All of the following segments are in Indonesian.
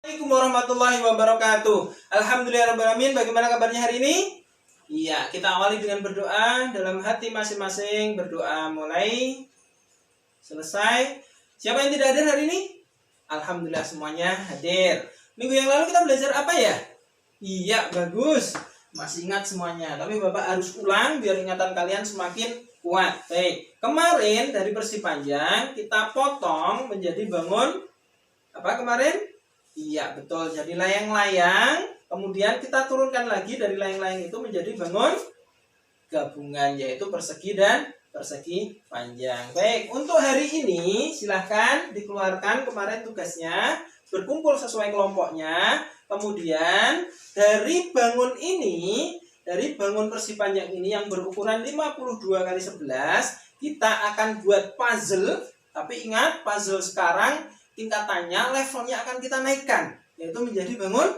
Assalamualaikum warahmatullahi wabarakatuh. Alhamdulillahirrahmanirrahim. Bagaimana kabarnya hari ini? Iya, kita awali dengan berdoa dalam hati masing-masing. Berdoa mulai selesai. Siapa yang tidak hadir hari ini? Alhamdulillah semuanya hadir. Minggu yang lalu kita belajar apa ya? Iya, bagus. Masih ingat semuanya. Tapi Bapak harus ulang biar ingatan kalian semakin kuat. Baik, kemarin dari Persipanyang kita potong menjadi bangun apa kemarin? Iya, betul. Jadi layang-layang. Kemudian kita turunkan lagi dari layang-layang itu menjadi bangun gabungan, yaitu persegi dan persegi panjang. Baik, untuk hari ini silahkan dikeluarkan kemarin tugasnya. Berkumpul sesuai kelompoknya. Kemudian dari bangun ini, dari bangun persegi panjang ini yang berukuran 52 x 11, kita akan buat puzzle. Tapi ingat, puzzle sekarang tingkatannya, levelnya akan kita naikkan, yaitu menjadi bangun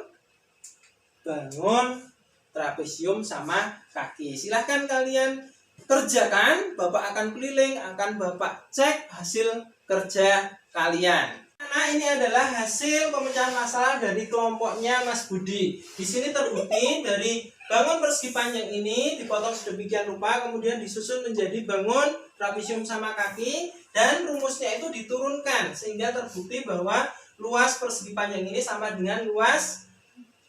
trapesium sama kaki. Silahkan kalian kerjakan. Bapak akan keliling, akan Bapak cek hasil kerja kalian. Nah, ini adalah hasil pemecahan masalah dari kelompoknya Mas Budi. Di sini terbukti dari bangun persegi panjang ini dipotong sedemikian rupa, kemudian disusun menjadi bangun trapesium sama kaki, dan rumusnya itu diturunkan sehingga terbukti bahwa luas persegi panjang ini sama dengan luas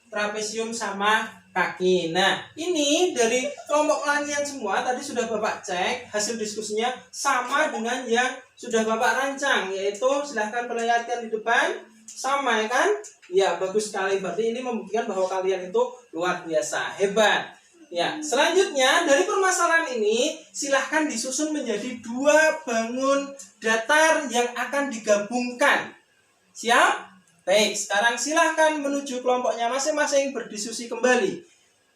trapesium sama kaki. Nah, ini dari kelompok kalian semua tadi sudah Bapak cek, hasil diskusinya sama dengan yang sudah Bapak rancang, yaitu silahkan perlihatkan di depan. Sama ya kan? Ya, bagus sekali. Berarti ini membuktikan bahwa kalian itu luar biasa, hebat. Ya, selanjutnya dari permasalahan ini silahkan disusun menjadi dua bangun datar yang akan digabungkan. Siap? Baik, sekarang silahkan menuju kelompoknya masing-masing berdiskusi kembali.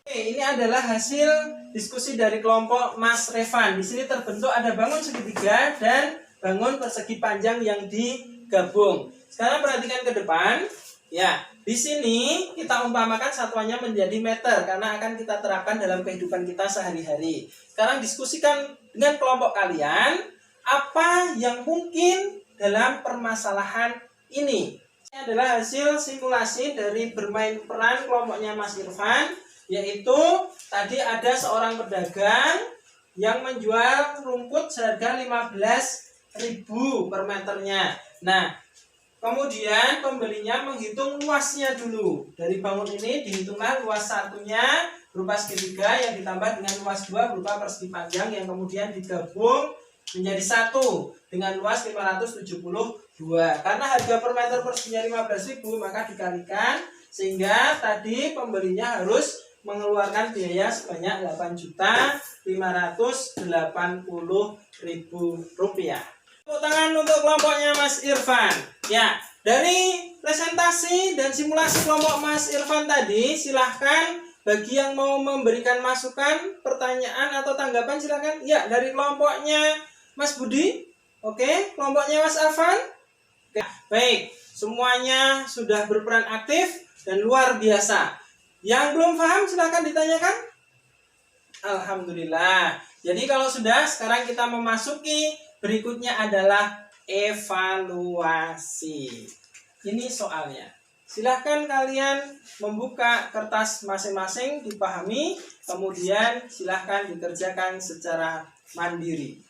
Oke, ini adalah hasil diskusi dari kelompok Mas Revan. Di sini terbentuk ada bangun segitiga dan bangun persegi panjang yang digabung. Sekarang perhatikan ke depan. Ya, di sini kita umpamakan satuannya menjadi meter karena akan kita terapkan dalam kehidupan kita sehari-hari. Sekarang diskusikan dengan kelompok kalian apa yang mungkin dalam permasalahan ini. Ini adalah hasil simulasi dari bermain peran kelompoknya Mas Irfan, yaitu tadi ada seorang pedagang yang menjual rumput seharga 15.000 per meternya. Nah, kemudian pembelinya menghitung luasnya dulu. Dari bangun ini dihitunglah luas satunya berupa segitiga yang ditambah dengan luas 2 berupa persegi panjang yang kemudian digabung menjadi satu dengan luas 572. Karena harga per meter perseginya 15.000, maka dikalikan sehingga tadi pembelinya harus mengeluarkan biaya sebanyak Rp8.580.000. Tepuk tangan untuk kelompoknya Mas Irfan. Ya, dari presentasi dan simulasi kelompok Mas Irfan tadi, silahkan bagi yang mau memberikan masukan, pertanyaan atau tanggapan silahkan. Ya, dari kelompoknya Mas Budi. Oke, kelompoknya Mas Afan. Oke, baik, semuanya sudah berperan aktif dan luar biasa. Yang belum paham silahkan ditanyakan. Alhamdulillah. Jadi kalau sudah, sekarang kita memasuki berikutnya adalah evaluasi. Ini soalnya. Silahkan kalian membuka kertas masing-masing, dipahami, kemudian silahkan dikerjakan secara mandiri.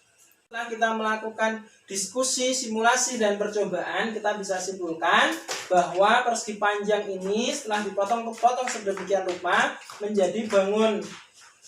Setelah kita melakukan diskusi, simulasi, dan percobaan, kita bisa simpulkan bahwa persegi panjang ini setelah dipotong-potong sedemikian rupa menjadi bangun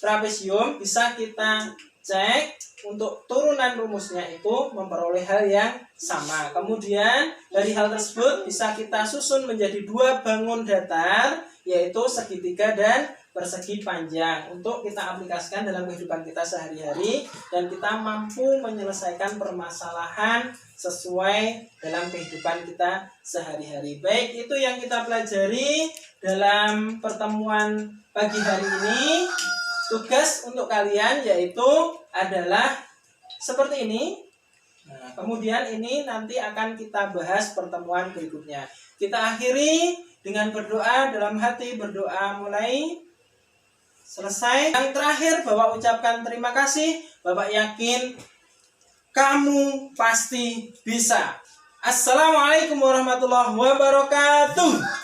trapesium, bisa kita cek untuk turunan rumusnya itu memperoleh hal yang sama. Kemudian dari hal tersebut bisa kita susun menjadi dua bangun datar, yaitu segitiga dan persegi panjang, untuk kita aplikasikan dalam kehidupan kita sehari-hari dan kita mampu menyelesaikan permasalahan sesuai dalam kehidupan kita sehari-hari. Baik, itu yang kita pelajari dalam pertemuan pagi hari ini. Tugas untuk kalian yaitu adalah seperti ini. Nah, kemudian ini nanti akan kita bahas pertemuan berikutnya. Kita akhiri dengan berdoa dalam hati, berdoa mulai selesai. Yang terakhir Bapak ucapkan terima kasih. Bapak yakin kamu pasti bisa. Assalamualaikum warahmatullahi wabarakatuh.